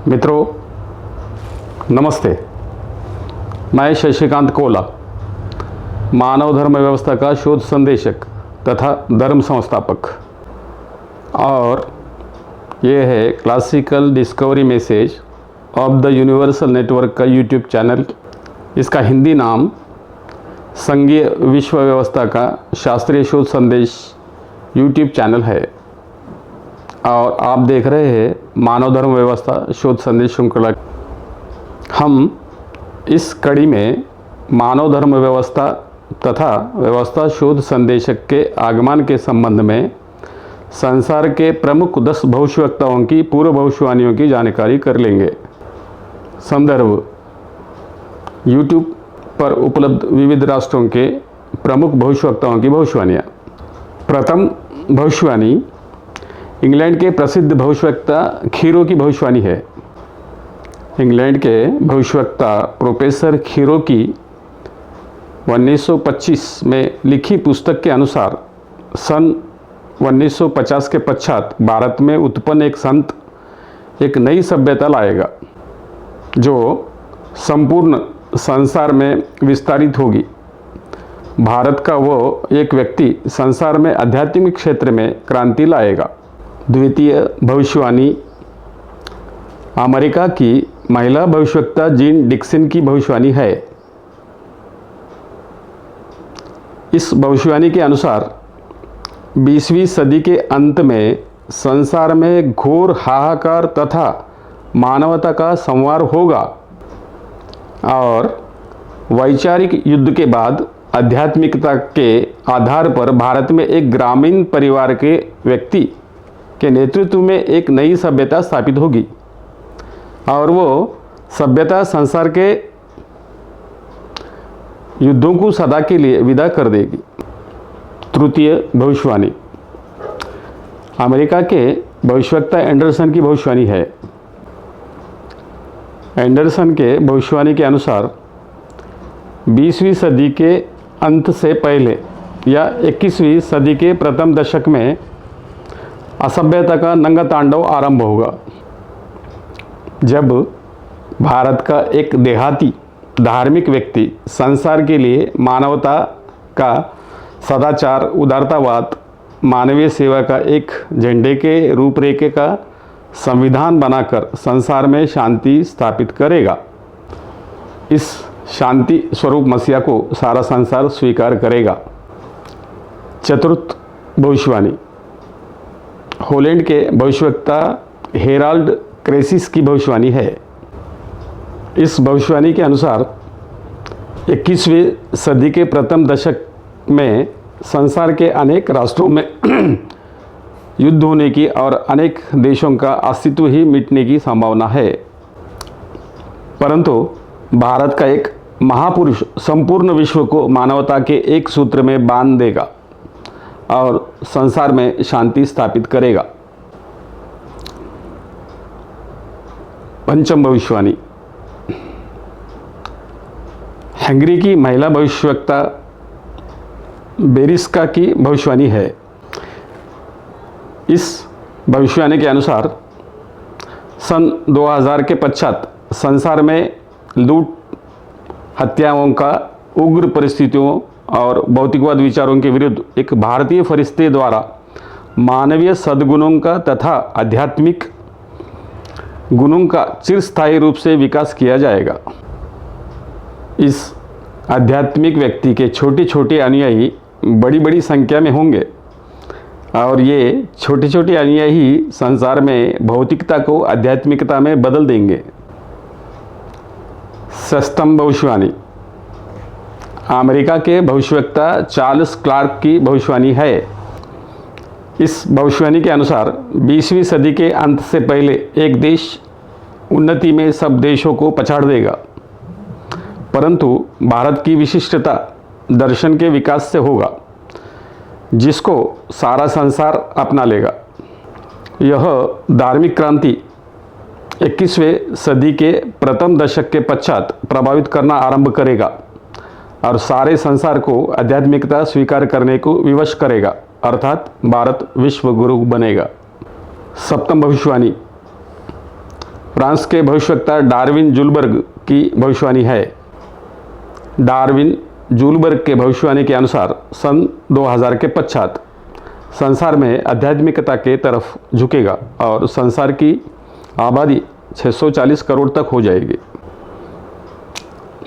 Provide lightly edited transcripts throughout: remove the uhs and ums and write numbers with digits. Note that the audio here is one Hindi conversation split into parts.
मित्रों नमस्ते। मैं शशिकांत कोला, मानव धर्म व्यवस्था का शोध संदेशक तथा धर्म संस्थापक, और ये है classical discovery message of the universal network का यूट्यूब चैनल। इसका हिंदी नाम संघीय विश्व व्यवस्था का शास्त्रीय शोध संदेश यूट्यूब चैनल है, और आप देख रहे हैं मानव धर्म व्यवस्था शोध संदेश श्रृंखला। हम इस कड़ी में मानव धर्म व्यवस्था तथा व्यवस्था शोध संदेशक के आगमन के संबंध में संसार के प्रमुख 10 भविष्यवक्ताओं की पूर्व भविष्यवाणियों की जानकारी कर लेंगे। संदर्भ यूट्यूब पर उपलब्ध विविध राष्ट्रों के प्रमुख भविष्यवक्ताओं की भविष्यवाणियाँ। प्रथम भविष्यवाणी इंग्लैंड के प्रसिद्ध भविष्यवक्ता खीरो की भविष्यवाणी है। इंग्लैंड के भविष्यवक्ता प्रोफेसर खीरो की 1925 में लिखी पुस्तक के अनुसार सन 1950 के पश्चात भारत में उत्पन्न एक संत एक नई सभ्यता लाएगा जो संपूर्ण संसार में विस्तारित होगी। भारत का वो एक व्यक्ति संसार में आध्यात्मिक क्षेत्र में क्रांति लाएगा। द्वितीय भविष्यवाणी अमेरिका की महिला भविष्यवक्ता जीन डिक्सन की भविष्यवाणी है। इस भविष्यवाणी के अनुसार 20वीं सदी के अंत में संसार में घोर हाहाकार तथा मानवता का संहार होगा और वैचारिक युद्ध के बाद आध्यात्मिकता के आधार पर भारत में एक ग्रामीण परिवार के व्यक्ति के नेतृत्व में एक नई सभ्यता स्थापित होगी और वो सभ्यता संसार के युद्धों को सदा के लिए विदा कर देगी। तृतीय भविष्यवाणी अमेरिका के भविष्यवक्ता एंडरसन की भविष्यवाणी है। एंडरसन के भविष्यवाणी के अनुसार 20वीं सदी के अंत से पहले या 21वीं सदी के प्रथम दशक में असभ्यता का नंगा तांडव आरंभ होगा, जब भारत का एक देहाती धार्मिक व्यक्ति संसार के लिए मानवता का सदाचार, उदारतावाद, मानवीय सेवा का एक झंडे के रूपरेखे का संविधान बनाकर संसार में शांति स्थापित करेगा। इस शांति स्वरूप मसीहा को सारा संसार स्वीकार करेगा। चतुर्थ भविष्यवाणी हॉलैंड के भविष्यवक्ता हेराल्ड क्रेसिस की भविष्यवाणी है। इस भविष्यवाणी के अनुसार 21वीं सदी के प्रथम दशक में संसार के अनेक राष्ट्रों में युद्ध होने की और अनेक देशों का अस्तित्व ही मिटने की संभावना है, परंतु भारत का एक महापुरुष संपूर्ण विश्व को मानवता के एक सूत्र में बांध देगा और संसार में शांति स्थापित करेगा। पंचम भविष्यवाणी हंगरी की महिला भविष्यवक्ता बेरिस्का की भविष्यवाणी है। इस भविष्यवाणी के अनुसार सन 2000 के पश्चात संसार में लूट, हत्याओं का उग्र परिस्थितियों और भौतिकवाद विचारों के विरुद्ध एक भारतीय फरिश्ते द्वारा मानवीय सद्गुणों का तथा आध्यात्मिक गुणों का चिरस्थायी रूप से विकास किया जाएगा। इस आध्यात्मिक व्यक्ति के छोटे छोटे अनुयायी बड़ी बड़ी संख्या में होंगे और ये छोटे छोटे अनुयायी संसार में भौतिकता को आध्यात्मिकता में बदल देंगे। षष्ठम भविष्यवाणी अमेरिका के भविष्यवक्ता चार्ल्स क्लार्क की भविष्यवाणी है। इस भविष्यवाणी के अनुसार 20वीं सदी के अंत से पहले एक देश उन्नति में सब देशों को पछाड़ देगा, परंतु भारत की विशिष्टता दर्शन के विकास से होगा जिसको सारा संसार अपना लेगा। यह धार्मिक क्रांति 21वें सदी के प्रथम दशक के पश्चात प्रभावित करना आरंभ करेगा और सारे संसार को आध्यात्मिकता स्वीकार करने को विवश करेगा, अर्थात भारत विश्व गुरु बनेगा। सप्तम भविष्यवाणी फ्रांस के भविष्यवक्ता डार्विन जूलबर्ग की भविष्यवाणी है। डार्विन जूलबर्ग के भविष्यवाणी के अनुसार सन 2000 के पश्चात संसार में आध्यात्मिकता के तरफ झुकेगा और संसार की आबादी 640 करोड़ तक हो जाएगी।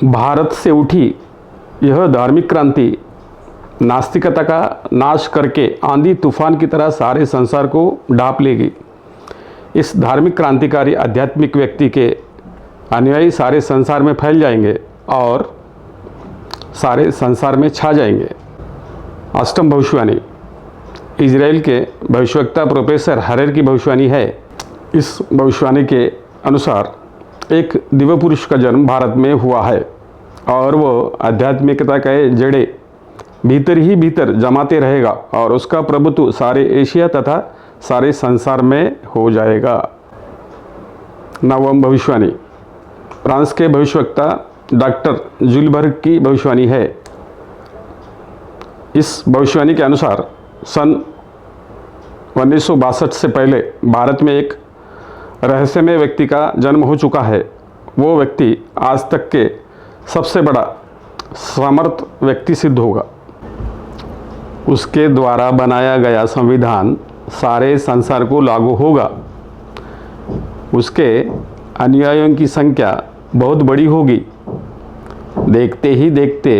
भारत से उठी यह धार्मिक क्रांति नास्तिकता का नाश करके आंधी तूफान की तरह सारे संसार को ढांप लेगी। इस धार्मिक क्रांतिकारी आध्यात्मिक व्यक्ति के अनुयायी सारे संसार में फैल जाएंगे और सारे संसार में छा जाएंगे। अष्टम भविष्यवाणी इजराइल के भविष्यवक्ता प्रोफेसर हरेर की भविष्यवाणी है। इस भविष्यवाणी के अनुसार एक दिव्य पुरुष का जन्म भारत में हुआ है और वो आध्यात्मिकता के जड़े भीतर ही भीतर जमाते रहेगा और उसका प्रभुत्व सारे एशिया तथा सारे संसार में हो जाएगा। नवम भविष्यवाणी फ्रांस के भविष्यवक्ता डॉक्टर जूलबर्ग की भविष्यवाणी है। इस भविष्यवाणी के अनुसार सन 1962 से पहले भारत में एक रहस्यमय व्यक्ति का जन्म हो चुका है। वो व्यक्ति आज तक के सबसे बड़ा समर्थ व्यक्ति सिद्ध होगा। उसके द्वारा बनाया गया संविधान सारे संसार को लागू होगा। उसके अनुयायियों की संख्या बहुत बड़ी होगी। देखते ही देखते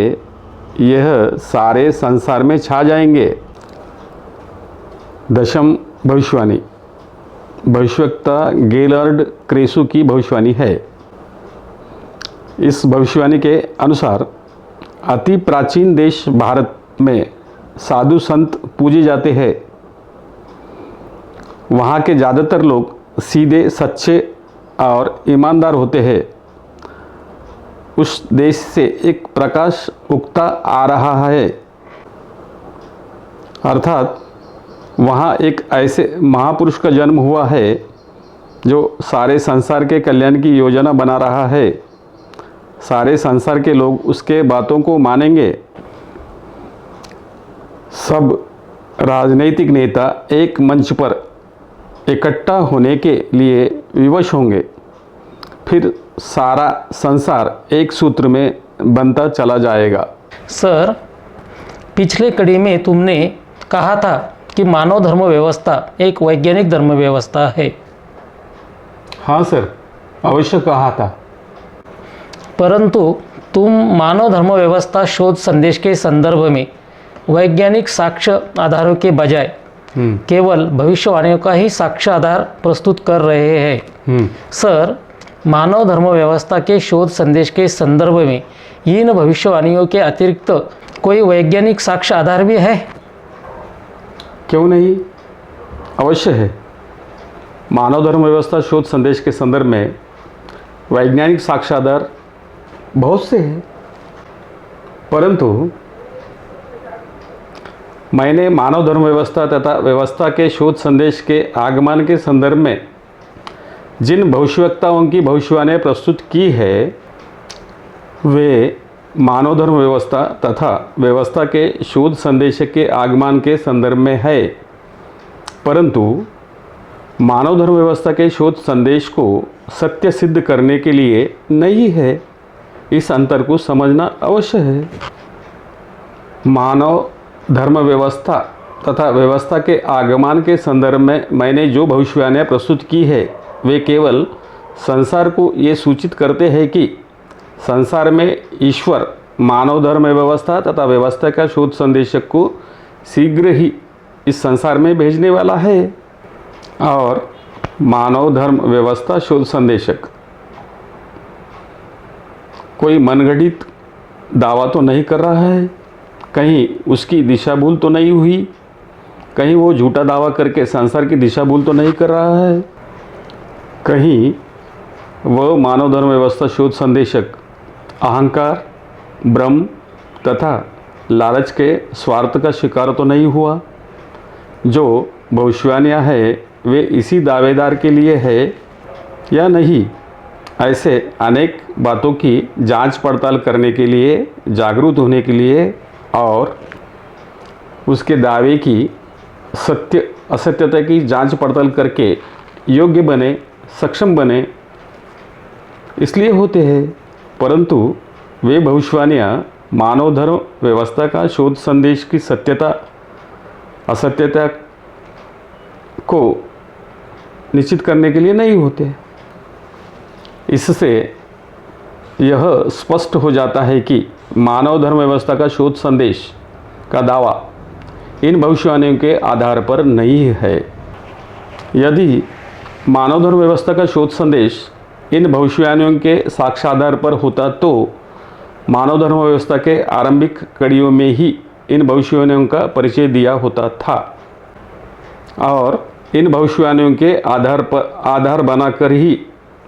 यह सारे संसार में छा जाएंगे। दशम भविष्यवाणी भविष्यवक्ता गेलर्ड क्रेसु की भविष्यवाणी है। इस भविष्यवाणी के अनुसार अति प्राचीन देश भारत में साधु संत पूजे जाते हैं। वहाँ के ज़्यादातर लोग सीधे सच्चे और ईमानदार होते हैं। उस देश से एक प्रकाश उगता आ रहा है, अर्थात वहाँ एक ऐसे महापुरुष का जन्म हुआ है जो सारे संसार के कल्याण की योजना बना रहा है। सारे संसार के लोग उसके बातों को मानेंगे। सब राजनीतिक नेता एक मंच पर इकट्ठा होने के लिए विवश होंगे। फिर सारा संसार एक सूत्र में बनता चला जाएगा। सर, पिछले कड़ी में तुमने कहा था कि मानव धर्म व्यवस्था एक वैज्ञानिक धर्म व्यवस्था है। हाँ सर, अवश्य कहा था। परंतु तुम मानव धर्म व्यवस्था शोध संदेश के संदर्भ में वैज्ञानिक साक्ष्य आधारों के बजाय केवल भविष्यवाणियों का ही साक्ष्य आधार प्रस्तुत कर रहे हैं। सर, मानव धर्म व्यवस्था के शोध संदेश के संदर्भ में इन भविष्यवाणियों के अतिरिक्त कोई वैज्ञानिक साक्ष्य आधार भी है? क्यों नहीं, अवश्य है। मानव धर्म व्यवस्था शोध संदेश के संदर्भ में वैज्ञानिक साक्ष्य आधार बहुत से हैं, परंतु मैंने मानव धर्म व्यवस्था तथा व्यवस्था के शोध संदेश के आगमन के संदर्भ में जिन भविष्यवक्ताओं की भविष्यवाणियाँ प्रस्तुत की है वे मानव धर्म व्यवस्था तथा व्यवस्था के शोध संदेश के आगमन के संदर्भ में है, परंतु मानव धर्म व्यवस्था के शोध संदेश को सत्य सिद्ध करने के लिए नहीं है। इस अंतर को समझना अवश्य है। मानव धर्म व्यवस्था तथा व्यवस्था के आगमन के संदर्भ में मैंने जो भविष्यवाणियाँ प्रस्तुत की है वे केवल संसार को ये सूचित करते हैं कि संसार में ईश्वर मानव धर्म व्यवस्था तथा व्यवस्था का शोध संदेशक को शीघ्र ही इस संसार में भेजने वाला है। और मानव धर्म व्यवस्था शोध संदेशक कोई मनगढ़ंत दावा तो नहीं कर रहा है, कहीं उसकी दिशा भूल तो नहीं हुई, कहीं वो झूठा दावा करके संसार की दिशा भूल तो नहीं कर रहा है, कहीं वह मानव धर्म व्यवस्था शोध संदेशक अहंकार, भ्रम तथा लालच के स्वार्थ का शिकार तो नहीं हुआ। जो भविष्यवाणियाँ है वे इसी दावेदार के लिए है या नहीं, ऐसे अनेक बातों की जांच पड़ताल करने के लिए, जागरूक होने के लिए और उसके दावे की सत्य असत्यता की जांच पड़ताल करके योग्य बने, सक्षम बने इसलिए होते हैं, परंतु वे भविष्यवाणियाँ मानव धर्म व्यवस्था का शोध संदेश की सत्यता असत्यता को निश्चित करने के लिए नहीं होते। इससे यह स्पष्ट हो जाता है कि मानव धर्म व्यवस्था का शोध संदेश का दावा इन भविष्यवाणियों के आधार पर नहीं है। यदि मानव धर्म व्यवस्था का शोध संदेश इन भविष्यवाणियों के साक्ष्याधार पर होता तो मानव धर्म व्यवस्था के आरंभिक कड़ियों में ही इन भविष्यवाणियों का परिचय दिया होता था और इन भविष्यवाणियों के आधार बनाकर ही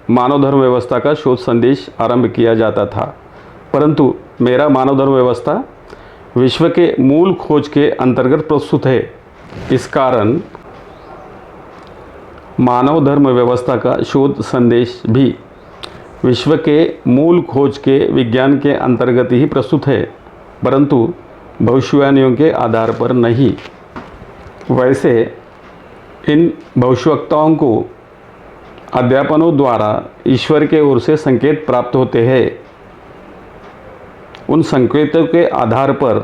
मानव धर्म व्यवस्था का शोध संदेश आरंभ किया जाता था। परंतु मेरा मानव धर्म व्यवस्था विश्व के मूल खोज के अंतर्गत प्रस्तुत है। इस कारण मानव धर्म व्यवस्था का शोध संदेश भी विश्व के मूल खोज के विज्ञान के अंतर्गत ही प्रस्तुत है, परंतु भविष्यवाणियों के आधार पर नहीं। वैसे इन भविष्यवक्ताओं को अध्यापनों द्वारा ईश्वर के ओर से संकेत प्राप्त होते हैं। उन संकेतों के आधार पर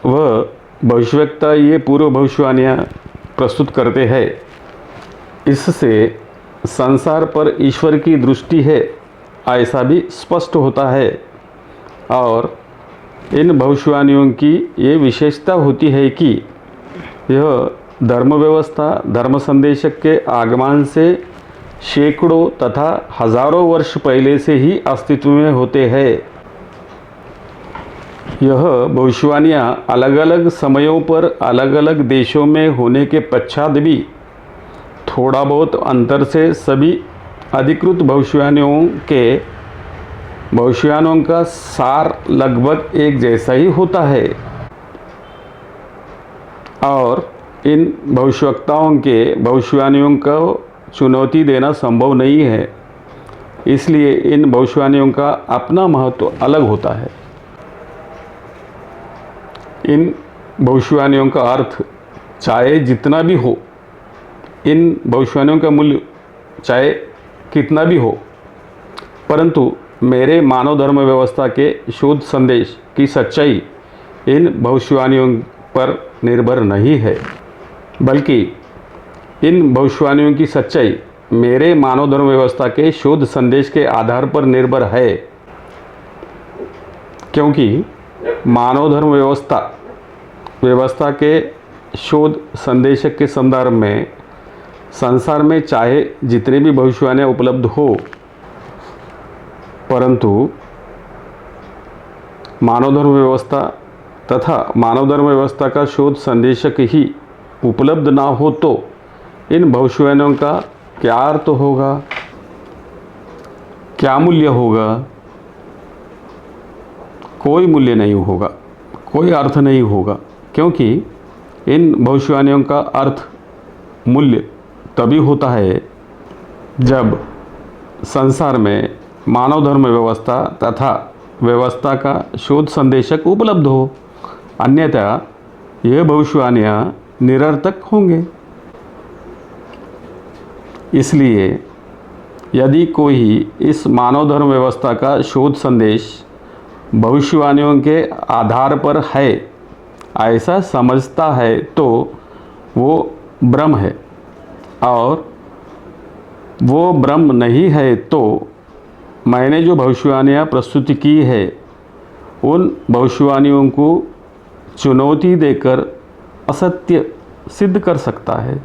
वह भविष्यवक्ता ये पूर्व भविष्यवाणियाँ प्रस्तुत करते हैं। इससे संसार पर ईश्वर की दृष्टि है ऐसा भी स्पष्ट होता है और इन भविष्यवाणियों की ये विशेषता होती है कि यह धर्म व्यवस्था धर्म संदेशक के आगमन से सैकड़ों तथा हजारों वर्ष पहले से ही अस्तित्व में होते हैं। यह भविष्यवाणियाँ अलग अलग समयों पर अलग अलग देशों में होने के पश्चात भी थोड़ा बहुत अंतर से सभी अधिकृत भविष्यवाणियों का सार लगभग एक जैसा ही होता है और इन भविष्यवक्ताओं के भविष्यवाणियों को चुनौती देना संभव नहीं है। इसलिए इन भविष्यवाणियों का अपना महत्व अलग होता है। इन भविष्यवाणियों का अर्थ चाहे जितना भी हो, इन भविष्यवाणियों का मूल्य चाहे कितना भी हो, परंतु मेरे मानव धर्म व्यवस्था के शोध संदेश की सच्चाई इन भविष्यवाणियों पर निर्भर नहीं है, बल्कि इन भविष्यवाणियों की सच्चाई मेरे मानव धर्म व्यवस्था के शोध संदेश के आधार पर निर्भर है। क्योंकि मानव धर्म व्यवस्था के शोध संदेश के संदर्भ में संसार में चाहे जितने भी भविष्यवाणियाँ उपलब्ध हो, परंतु मानव धर्म व्यवस्था तथा मानव धर्म व्यवस्था का शोध संदेशक ही उपलब्ध ना हो तो इन भविष्यवाणियों का क्या अर्थ होगा, क्या मूल्य होगा? कोई मूल्य नहीं होगा, कोई अर्थ नहीं होगा, क्योंकि इन भविष्यवाणियों का अर्थ मूल्य तभी होता है जब संसार में मानव धर्म व्यवस्था तथा व्यवस्था का शोध संदेशक उपलब्ध हो, अन्यथा यह भविष्यवाणियाँ निरर्थक होंगे। इसलिए यदि कोई इस मानव धर्म व्यवस्था का शोध संदेश भविष्यवाणियों के आधार पर है ऐसा समझता है तो वो भ्रम है, और वो भ्रम नहीं है तो मैंने जो भविष्यवाणियाँ प्रस्तुत की है उन भविष्यवाणियों को चुनौती देकर असत्य सिद्ध कर सकता है।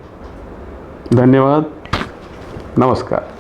धन्यवाद, नमस्कार।